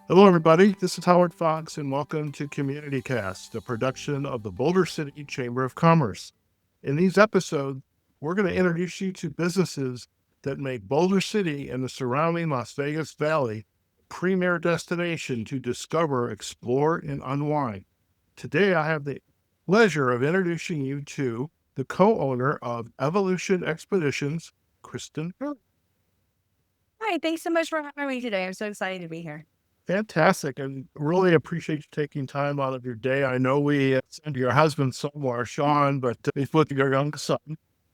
Hello, everybody. This is Howard Fox, and welcome to CommunityCast, a production of the Boulder City Chamber of Commerce. In these episodes, we're going to introduce you to businesses that make Boulder City and the surrounding Las Vegas Valley a premier destination to discover, explore, and unwind. Today, I have the pleasure of introducing you to the co-owner of Evolution Expeditions, Kristin Herr. Hi, thanks so much for having me today. I'm so excited to be here. Fantastic, and really appreciate you taking time out of your day. I know we sent your husband somewhere, Sean, but he's with your young son,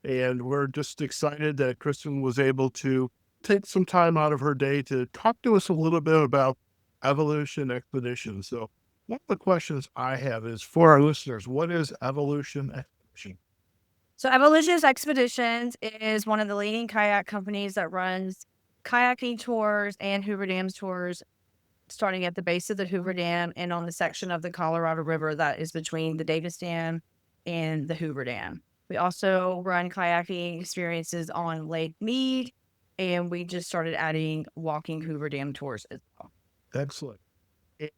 and we're just excited that Kristin was able to take some time out of her day to talk to us a little bit about Evolution Expedition. So one of the questions I have is for our listeners, what is Evolution Expedition? So, Evolution's Expeditions is one of the leading kayak companies that runs kayaking tours and Hoover Dam tours, starting at the base of the Hoover Dam and on the section of the Colorado River that is between the Davis Dam and the Hoover Dam. We also run kayaking experiences on Lake Mead, and we just started adding walking Hoover Dam tours as well. Excellent.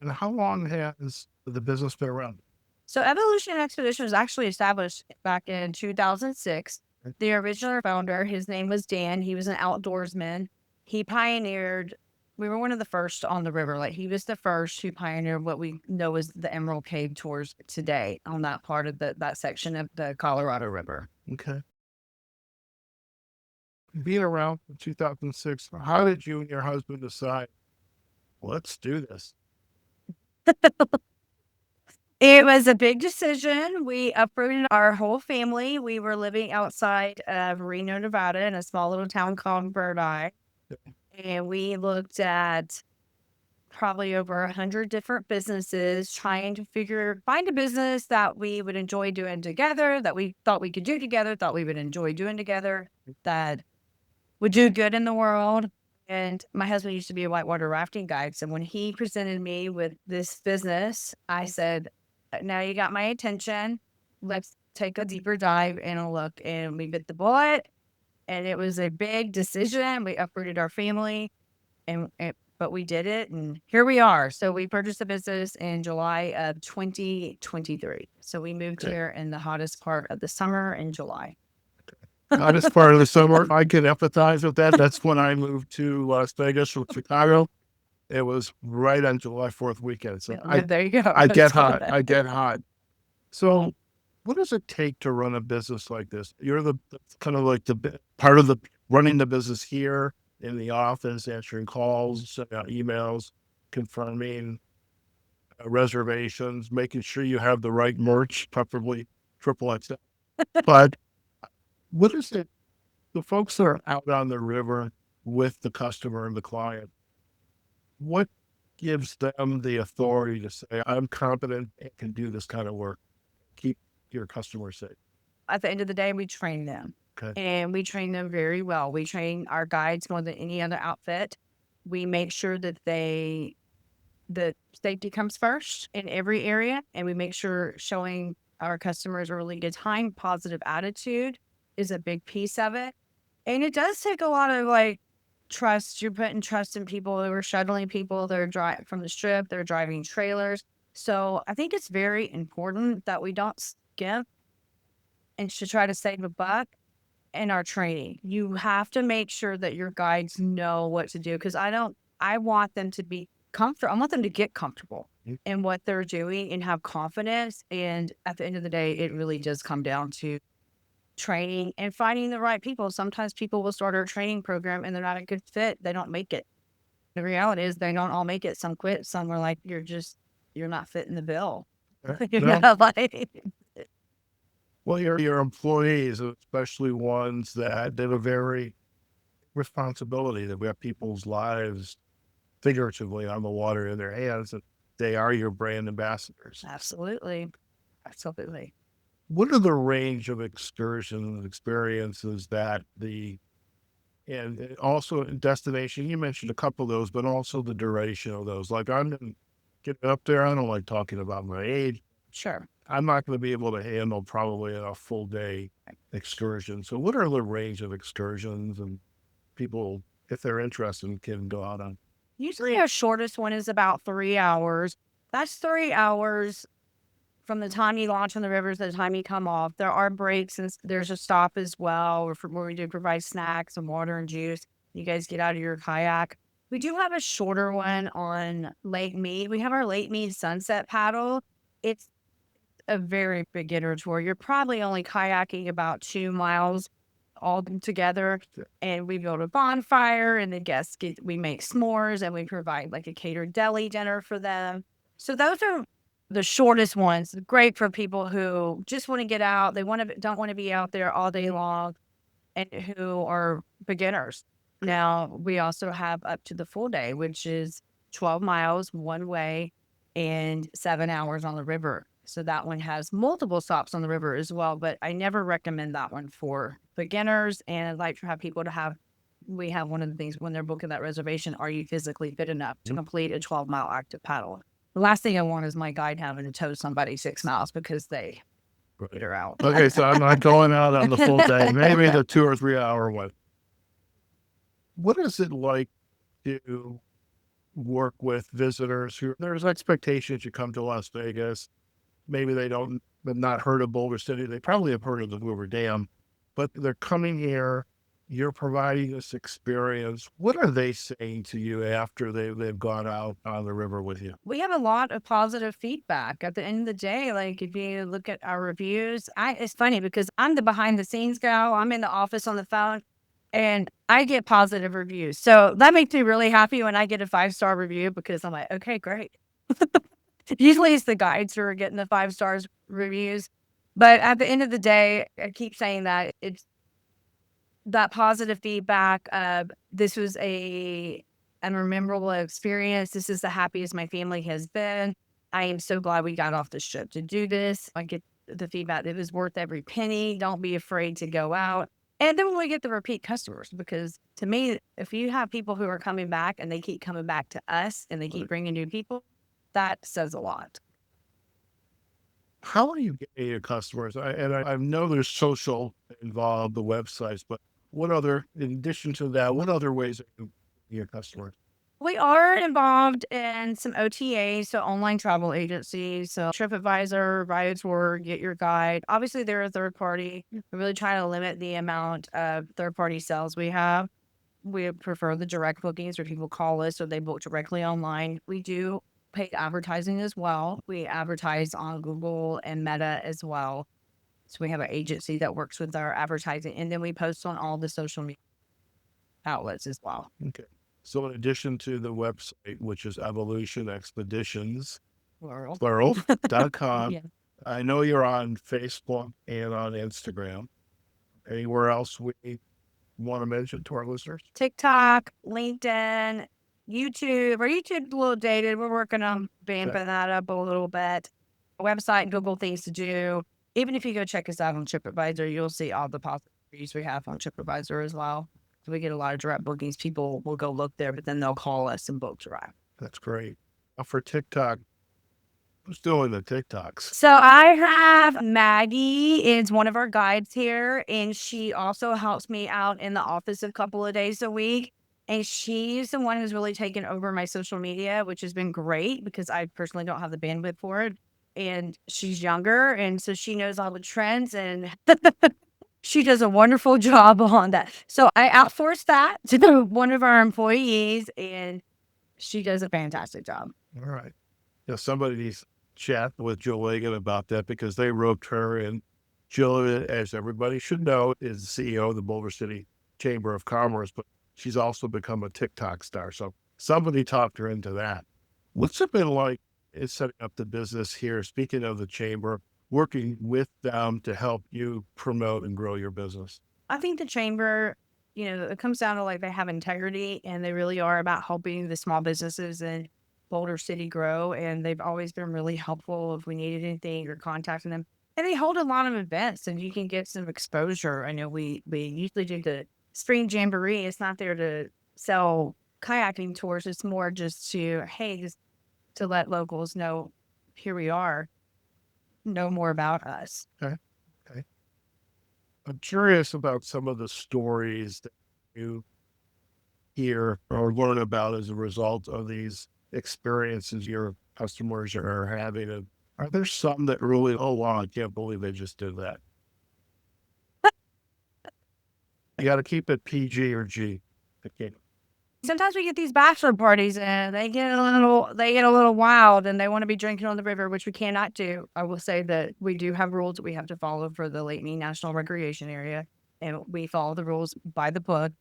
And how long has the business been around? So, Evolution Expedition was actually established back in 2006. The original founder, his name was Dan. He was an outdoorsman. He pioneered, we were one of the first on the river. Like, he was the first who pioneered what we know as the Emerald Cave tours today on that part of that section of the Colorado River. Okay. Being around in 2006, how did you and your husband decide, let's do this? It was a big decision. We uprooted our whole family. We were living outside of Reno, Nevada, in a small little town called Birdi. And we looked at probably over 100 different businesses, trying to find a business that we would enjoy doing together, that we thought we could do together, thought we would enjoy doing together, that would do good in the world. And my husband used to be a whitewater rafting guide. So when he presented me with this business, I said, now you got my attention. Let's take a deeper dive and a look. And we bit the bullet. And it was a big decision. We uprooted our family, but we did it. And here we are. So we purchased the business in July of 2023. So we moved here in the hottest part of the summer in July. Hottest part of the summer. I can empathize with that. That's when I moved to Las Vegas from Chicago. It was right on July 4th weekend. So there you go. I get hot. I get hot. So what does it take to run a business like this? You're the kind of like the part of the running the business here in the office, answering calls, sending out emails, confirming reservations, making sure you have the right merch, preferably triple XL. But what is it? The folks that are out on the river with the customer and the client, what gives them the authority to say, I'm confident and can do this kind of work, keep your customers safe? At the end of the day, we train them. Okay. And we train them very well. We train our guides more than any other outfit. We make sure that the safety comes first in every area. And we make sure showing our customers a really good time, positive attitude is a big piece of it. And it does take a lot of trust. You're putting trust in people. We're shuttling people. They're driving from the strip. They're driving trailers. So I think it's very important that we don't skip and to try to save a buck in our training. You have to make sure that your guides know what to do, because I want them to be comfortable. I want them to get comfortable in what they're doing and have confidence. And at the end of the day, it really does come down to training and finding the right people. Sometimes people will start our training program and they're not a good fit. They don't make it. The reality is they don't all make it. Some quit. Some are like, you're not fitting the bill. Well, your employees, especially ones that have a very responsibility, that we have people's lives figuratively on the water in their hands, and they are your brand ambassadors. Absolutely. Absolutely. What are the range of excursions, experiences that and also destination? You mentioned a couple of those, but also the duration of those. Like, I'm getting up there. I don't like talking about my age. Sure. I'm not going to be able to handle probably a full day excursion. So, what are the range of excursions and people, if they're interested, can go out on? Usually our shortest one is about 3 hours. That's 3 hours from the time you launch on the rivers to the time you come off. There are breaks and there's a stop as well where we do provide snacks and water and juice. You guys get out of your kayak. We do have a shorter one on Lake Mead. We have our Lake Mead sunset paddle. It's a very beginner tour. You're probably only kayaking about 2 miles all together, and we build a bonfire, and the guests we make s'mores, and we provide like a catered deli dinner for them. So those are the shortest ones. Great for people who just want to get out. They don't want to be out there all day long, and who are beginners. Now we also have up to the full day, which is 12 miles one way and 7 hours on the river. So that one has multiple stops on the river as well, but I never recommend that one for beginners. And I'd like to have people we have one of the things when they're booking that reservation, are you physically fit enough to complete a 12-mile active paddle? The last thing I want is my guide having to tow somebody 6 miles because they put her out. Okay, so I'm not going out on the full day, maybe the 2 or 3 hour one. What is it like to work with visitors who there's expectations you come to Las Vegas? Maybe they have not heard of Boulder City. They probably have heard of the Hoover Dam, but they're coming here. You're providing this experience. What are they saying to you after they've gone out on the river with you? We have a lot of positive feedback. At the end of the day, like if you look at our reviews, it's funny because I'm the behind the scenes gal. I'm in the office on the phone and I get positive reviews. So that makes me really happy when I get a 5-star review because I'm like, okay, great. Usually it's the guides who are getting the 5 stars reviews. But at the end of the day, I keep saying that it's that positive feedback of this was a memorable experience. This is the happiest my family has been. I am so glad we got off the ship to do this. I get the feedback that it was worth every penny. Don't be afraid to go out. And then we get the repeat customers, because to me, if you have people who are coming back and they keep coming back to us and they keep bringing new people, that says a lot. How are you getting your customers? I know there's social involved, the websites, but in addition to that, what other ways are you getting your customers? We are involved in some OTAs, so online travel agencies, so TripAdvisor, Viator, Get Your Guide. Obviously, they're a third party. We really try to limit the amount of third party sales we have. We prefer the direct bookings where people call us or they book directly online. We do paid advertising as well. We advertise on Google and Meta as well. So we have an agency that works with our advertising, and then we post on all the social media outlets as well. Okay. So in addition to the website, which is Evolution Expeditions, plural.com, Yeah. I know you're on Facebook and on Instagram. Anywhere else we want to mention to our listeners? TikTok, LinkedIn, YouTube. Our YouTube's a little dated. We're working on vamping that up a little bit. Website, Google things to do. Even if you go check us out on TripAdvisor, you'll see all the positive reviews we have on TripAdvisor as well. So we get a lot of direct bookings. People will go look there, but then they'll call us and book direct. That's great. Now for TikTok, who's doing the TikToks? So I have Maggie is one of our guides here, and she also helps me out in the office a couple of days a week. And she's the one who's really taken over my social media, which has been great because I personally don't have the bandwidth for it. And she's younger, and so she knows all the trends, and she does a wonderful job on that. So I outsourced that to one of our employees, and she does a fantastic job. All right. Yeah, somebody needs to chat with Jill Legan about that because they roped her in. Jill, as everybody should know, is the CEO of the Boulder City Chamber of Commerce, but she's also become a TikTok star. So somebody talked her into that. What's it been like in setting up the business here? Speaking of the chamber, working with them to help you promote and grow your business. I think the chamber, it comes down to like they have integrity and they really are about helping the small businesses in Boulder City grow. And they've always been really helpful if we needed anything or contacting them. And they hold a lot of events and you can get some exposure. I know we usually do the spring jamboree. It's not there to sell kayaking tours. It's more just to let locals know here we are. know more about us. Okay. Okay. I'm curious about some of the stories that you hear or learn about as a result of these experiences your customers are having. And are there some that really, oh, wow, I can't believe they just did that? You got to keep it PG or G. Okay. Sometimes we get these bachelor parties and they get a little wild and they want to be drinking on the river, which we cannot do. I will say that we do have rules that we have to follow for the Lake Mead National Recreation Area, and we follow the rules by the book.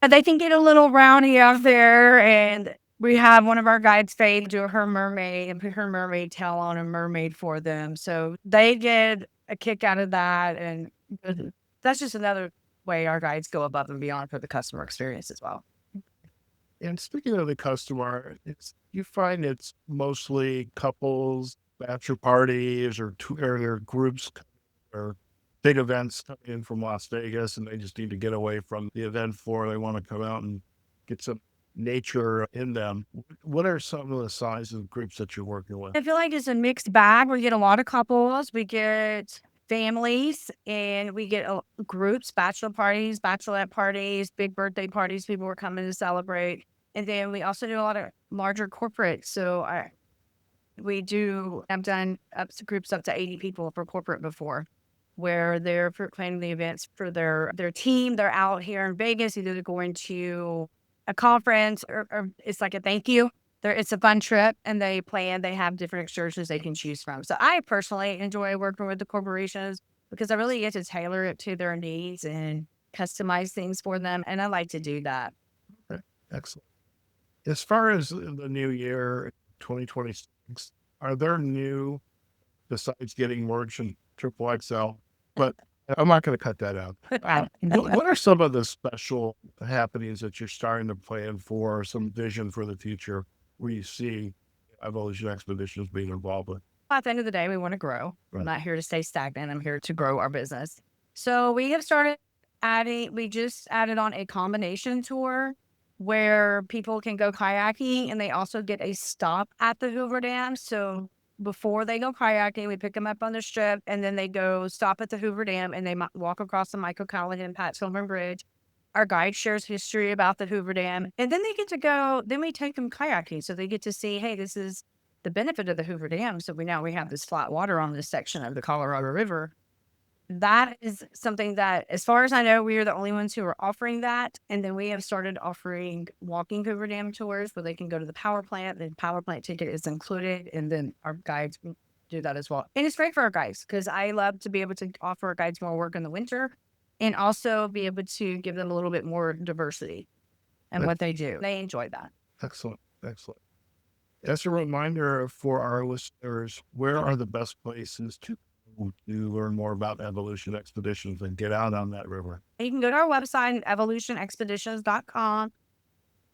But they can get a little rowdy out there, and we have one of our guides, Faith, do her mermaid and put her mermaid tail on a mermaid for them. So they get a kick out of that, and that's just another way our guides go above and beyond for the customer experience as well. And speaking of the customer, you find it's mostly couples, bachelor parties, or their groups or big events coming in from Las Vegas, and they just need to get away from the event floor. They want to come out and get some nature in them. What are some of the sizes of groups that you're working with? I feel like it's a mixed bag. We get a lot of couples, we get families, and we get groups, bachelor parties, bachelorette parties, big birthday parties. People were coming to celebrate. And then we also do a lot of larger corporate. So I've done groups up to 80 people for corporate before, where they're planning the events for their team. They're out here in Vegas, either they're going to a conference or it's like a thank you. It's a fun trip, and they have different excursions they can choose from. So I personally enjoy working with the corporations because I really get to tailor it to their needs and customize things for them. And I like to do that. Okay, excellent. As far as the new year, 2026, are there besides getting merch and triple XL, but I'm not going to cut that out. What are some of the special happenings that you're starting to plan for, or some vision for the future where you see Evolution Expeditions being involved with? At the end of the day, we want to grow. Right. I'm not here to stay stagnant. I'm here to grow our business. So we just added on a combination tour where people can go kayaking, and they also get a stop at the Hoover Dam. So before they go kayaking, we pick them up on the strip, and then they go stop at the Hoover Dam, and they walk across the Michael Callahan Pat Tillman Bridge. Our guide shares history about the Hoover Dam, and then they get to go. Then we take them kayaking, so they get to see, hey, this is the benefit of the Hoover Dam. So we have this flat water on this section of the Colorado River. That is something that, as far as I know, we are the only ones who are offering that. And then we have started offering walking Hoover Dam tours where they can go to the power plant. The power plant ticket is included, and then our guides do that as well. And it's great for our guides because I love to be able to offer our guides more work in the winter and also be able to give them a little bit more diversity in what they do. They enjoy that. Excellent. Excellent. As a reminder for our listeners, where are the best places to learn more about Evolution Expeditions and get out on that river? You can go to our website, evolutionexpeditions.com.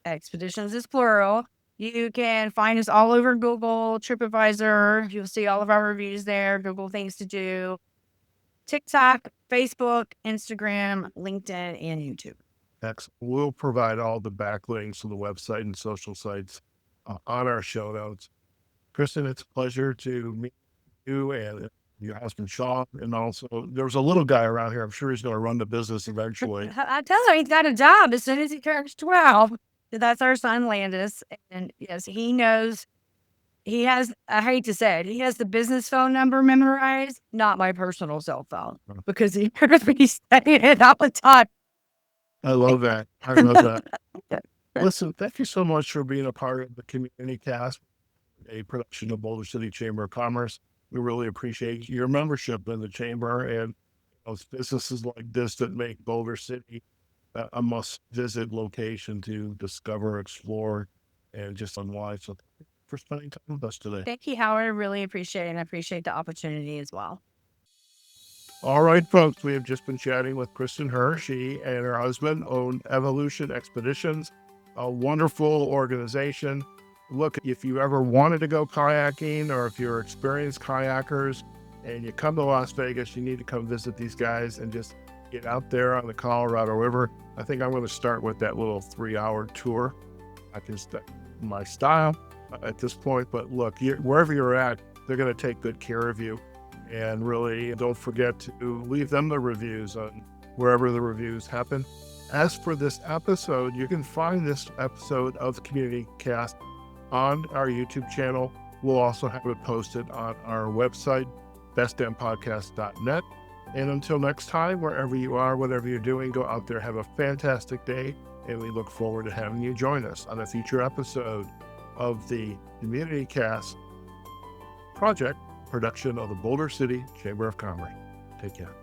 Expeditions is plural. You can find us all over Google, TripAdvisor. You'll see all of our reviews there, Google things to do, TikTok, Facebook, Instagram, LinkedIn, and YouTube. Excellent. We'll provide all the backlinks to the website and social sites on our show notes. Kristin, it's a pleasure to meet you and your husband, Sean. And also, there's a little guy around here. I'm sure he's going to run the business eventually. I tell him he's got a job as soon as he turns 12. That's our son, Landis. And yes, he knows. He has, I hate to say it, he has the business phone number memorized, not my personal cell phone, because he heard me saying it all the time. I love that. I love that. Listen, thank you so much for being a part of the CommunityCast, a production of Boulder City Chamber of Commerce. We really appreciate your membership in the chamber and those businesses like this that make Boulder City a must-visit location to discover, explore, and just unwind. So thank you for spending time with us today. Thank you, Howard. I really appreciate it, and I appreciate the opportunity as well. All right, folks, we have just been chatting with Kristin Herr. She and her husband own Evolution Expeditions, a wonderful organization. Look, if you ever wanted to go kayaking or if you're experienced kayakers and you come to Las Vegas, you need to come visit these guys and just get out there on the Colorado River. I think I'm going to start with that little 3-hour tour. I can start my style at this point, but look, wherever you're at, they're going to take good care of you. And really don't forget to leave them the reviews on wherever the reviews happen. As for this episode, you can find this episode of the CommunityCast on our YouTube channel. We'll also have it posted on our website, bestdampodcast.net. And until next time, wherever you are, whatever you're doing, go out there, have a fantastic day, and we look forward to having you join us on a future episode of the CommunityCast project production of the Boulder City Chamber of Commerce. Take care.